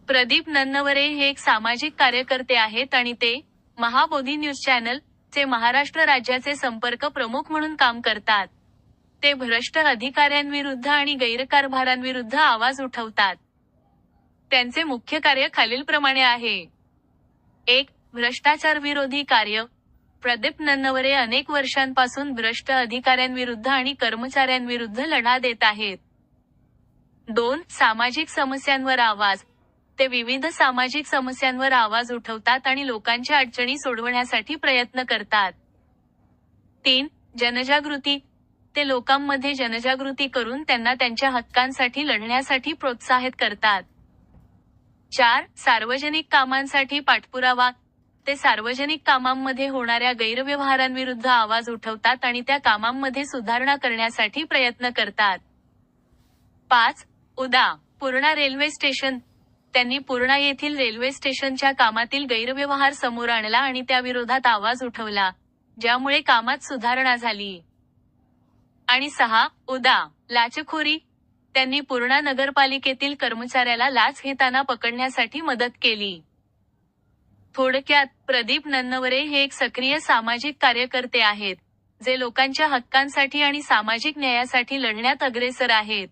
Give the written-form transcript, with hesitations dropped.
प्रदीप नन्नवरे हे एक सामाजिक कार्यकर्ते आहेत आणि ते महाबोधी न्यूज चॅनल चे महाराष्ट्र राज्याचे संपर्क प्रमुख म्हणून काम करतात. ते भ्रष्ट अधिकाऱ्यांविरुद्ध आणि गैरकारभारांविरुद्ध आवाज उठवतात. त्यांचे मुख्य कार्य खालीलप्रमाणे आहे. 1. भ्रष्टाचार विरोधी कार्य. प्रदीप नन्नवरे अनेक वर्षांपासून भ्रष्ट अधिकाऱ्यांविरुद्ध आणि कर्मचाऱ्यांविरुद्ध लढा देत आहेत. 2. सामाजिक समस्यांवर आवाज. ते विविध सामाजिक समस्यांवर आवाज उठवतात आणि लोकांच्या अडचणी सोडवण्यासाठी प्रयत्न करतात. 3. जनजागृती. ते लोकांमध्ये जनजागृती करून त्यांना त्यांच्या हक्कांसाठी लढण्यासाठी प्रोत्साहित करतात. 4. सार्वजनिक कामांसाठी पाठपुरावा. ते सार्वजनिक कामांमध्ये होणाऱ्या गैरव्यवहारांविरुद्ध आवाज उठवतात आणि त्या कामांमध्ये सुधारणा करण्यासाठी प्रयत्न करतात. 5. उदा. Purna railway station. त्यांनी पूर्णा येथील रेल्वे स्टेशनच्या कामातील गैरव्यवहार समोर आणला आणि त्याविरोधात आवाज उठवला, ज्यामुळे कामात सुधारणा झाली. आणि 6. उदा. लाचखोरी. त्यांनी पूर्णा नगरपालिकेतील कर्मचाऱ्याला लाच घेताना पकडण्यासाठी मदत केली. थोडक्यात, प्रदीप नन्नवरे हे एक सक्रिय सामाजिक कार्यकर्ते आहेत, जे लोकांच्या हक्कांसाठी आणि सामाजिक न्यायासाठी लढण्यात अग्रेसर आहेत.